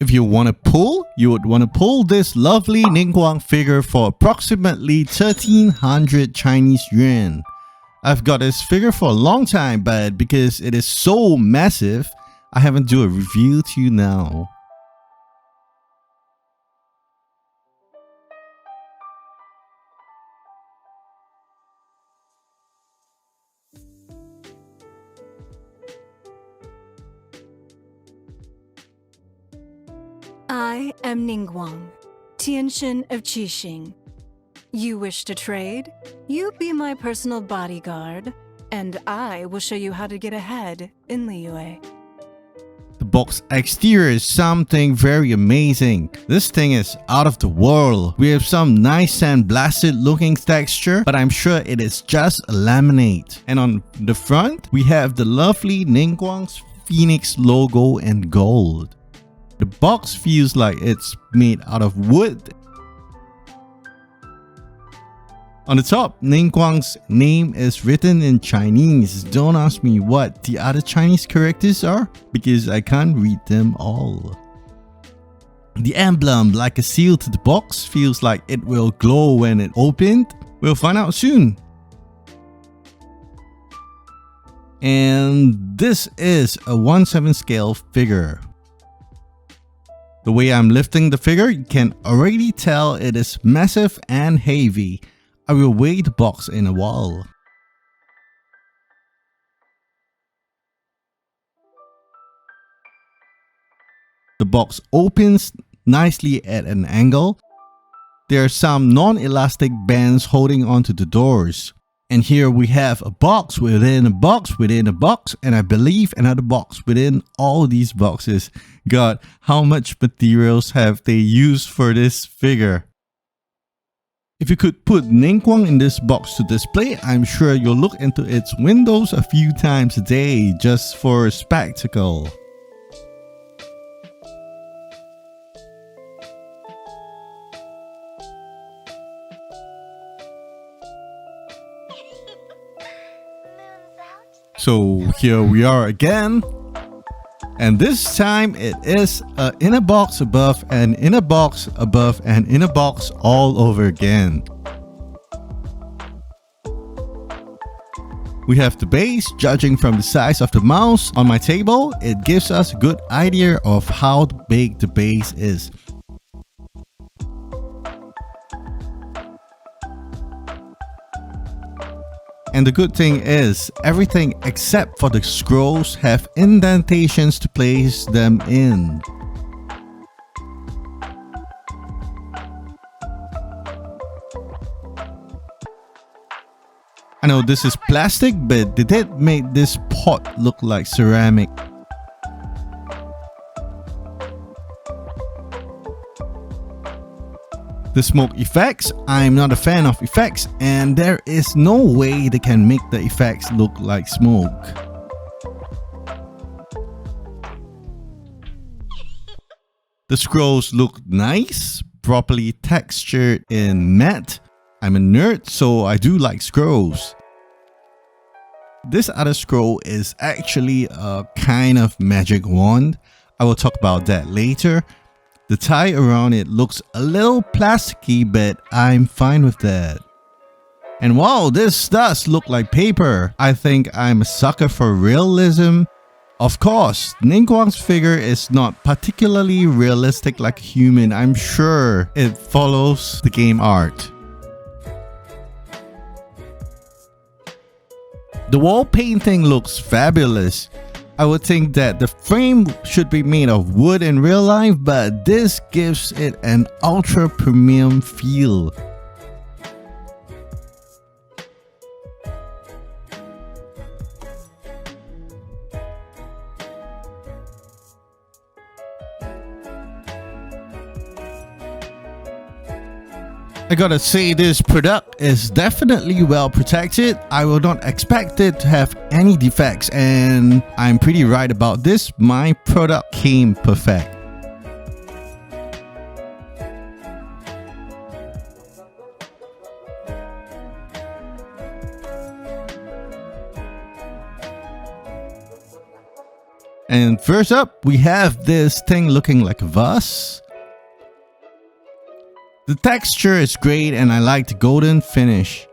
If you want to pull, you would want to pull this lovely Ning Guang figure for approximately 1300 Chinese yuan. I've got this figure for a long time, but because it is so massive, I haven't do a review to you now. I am Ning Guang, Tianshin of Keqing. You wish to trade? You be my personal bodyguard, and I will show you how to get ahead in Liyue. The box exterior is something very amazing. This thing is out of the world. We have some nice sandblasted looking texture, but I'm sure it is just a laminate. And on the front, we have the lovely Ning Guang's Phoenix logo in gold. The box feels like it's made out of wood. On the top, Ning Guang's name is written in Chinese. Don't ask me what the other Chinese characters are, because I can't read them all. The emblem, like a seal to the box, feels like it will glow when it opened. We'll find out soon. And this is a 1/7 scale figure. The way I'm lifting the figure, you can already tell it is massive and heavy. I will weigh the box in a while. The box opens nicely at an angle. There are some non-elastic bands holding onto the doors. And here we have a box within a box within a box, and I believe another box within all these boxes. God, how much materials have they used for this figure? If you could put Ning Guang in this box to display, I'm sure you'll look into its windows a few times a day just for spectacle. So here we are again. And this time it is in a box above and in a box above and in a box all over again. We have the base. Judging from the size of the mouse on my table, it gives us a good idea of how big the base is. And the good thing is, everything except for the scrolls have indentations to place them in. I know this is plastic, but they did make this pot look like ceramic. The smoke effects, I'm not a fan of effects, and there is no way they can make the effects look like smoke. The scrolls look nice, properly textured in matte. I'm a nerd, so I do like scrolls. This other scroll is actually a kind of magic wand. I will talk about that later. The tie around it looks a little plasticky, but I'm fine with that. And wow, this does look like paper. I think I'm a sucker for realism. Of course, Ning Guang's figure is not particularly realistic like a human. I'm sure it follows the game art. The wall painting looks fabulous. I would think that the frame should be made of wood in real life, but this gives it an ultra premium feel. I gotta say, this product is definitely well protected. I will not expect it to have any defects, and I'm pretty right about this. My product came perfect. And first up, we have this thing looking like a vase. The texture is great and I like the golden finish.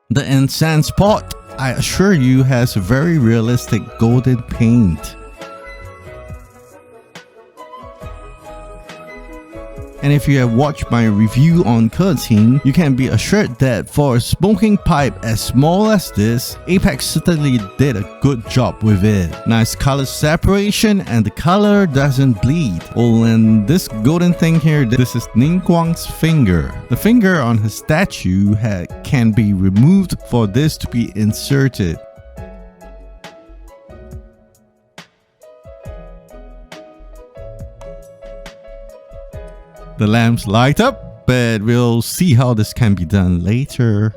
The incense pot, I assure you, has a very realistic golden paint. And if you have watched my review on Keqing, you can be assured that for a smoking pipe as small as this, Apex certainly did a good job with it. Nice color separation and the color doesn't bleed. Oh, and this golden thing here, this is Ning Guang's finger. The finger on his statue can be removed for this to be inserted. The lamps light up, but we'll see how this can be done later.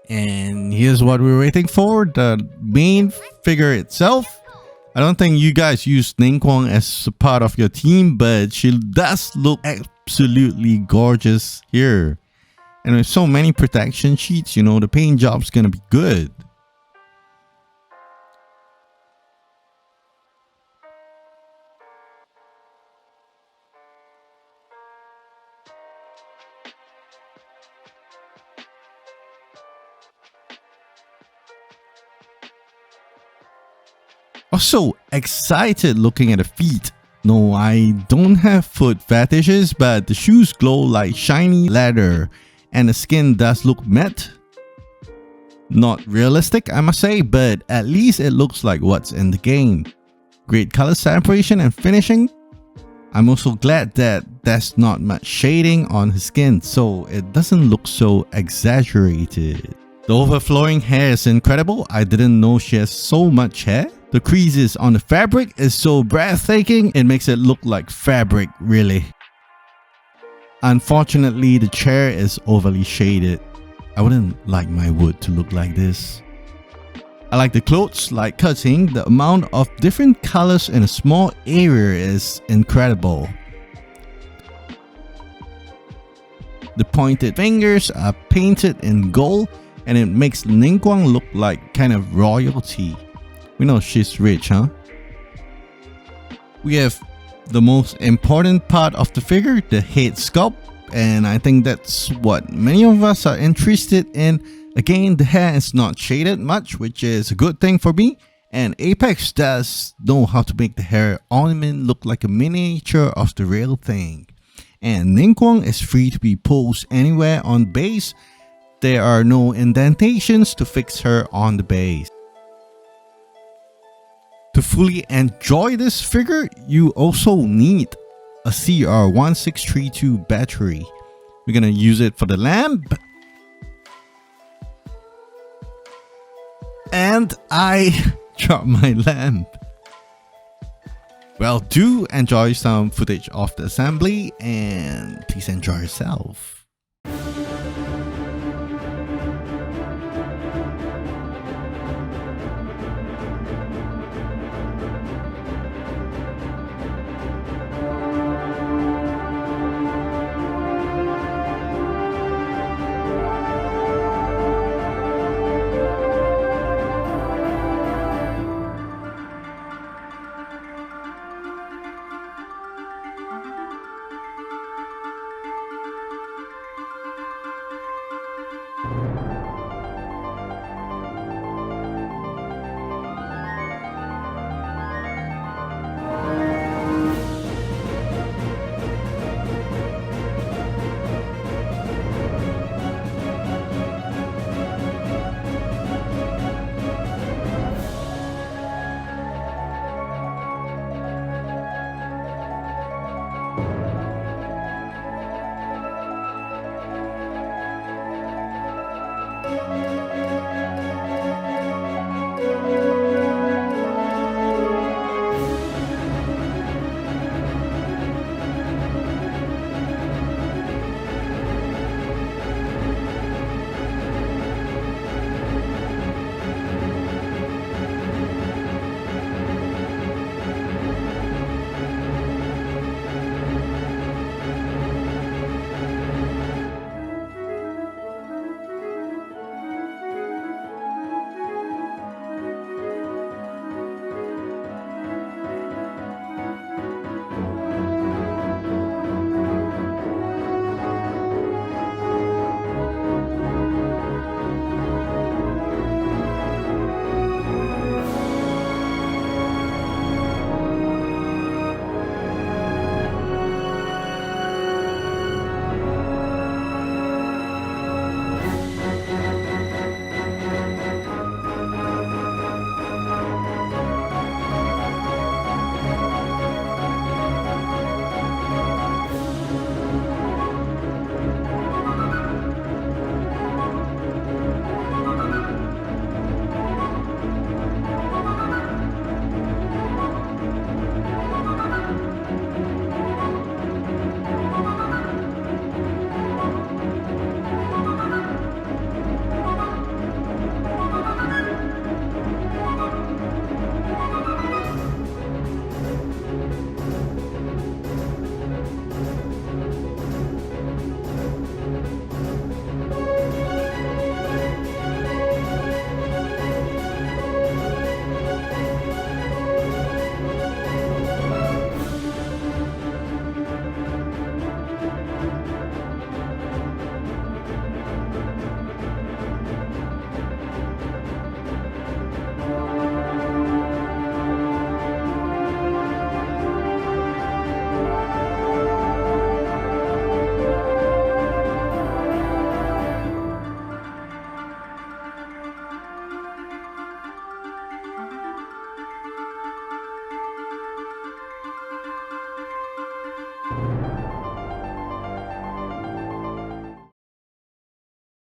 And here's what we're waiting for, the main figure itself. I don't think you guys use Ning Guang as a part of your team, but she does look absolutely gorgeous here. And with so many protection sheets, you know, the paint job's gonna be good. Also excited looking at the feet. No, I don't have foot fetishes, but the shoes glow like shiny leather and the skin does look matte. Not realistic, I must say, but at least it looks like what's in the game. Great color separation and finishing. I'm also glad that there's not much shading on his skin, so it doesn't look so exaggerated. The overflowing hair is incredible. I didn't know she has so much hair. The creases on the fabric is so breathtaking, it makes it look like fabric, really. Unfortunately, the chair is overly shaded. I wouldn't like my wood to look like this. I like the clothes, like Keqing. The amount of different colors in a small area is incredible. The pointed fingers are painted in gold and it makes Ning Guang look like kind of royalty. We know she's rich, huh? We have the most important part of the figure, the head sculpt, and I think that's what many of us are interested in. Again, the hair is not shaded much, which is a good thing for me, and Apex does know how to make the hair ornament look like a miniature of the real thing. And Ning Guang is free to be posed anywhere on base. There are no indentations to fix her on the base. To fully enjoy this figure, you also need a CR1632 battery. We're gonna use it for the lamp. And I dropped my lamp. Well, do enjoy some footage of the assembly and please enjoy yourself.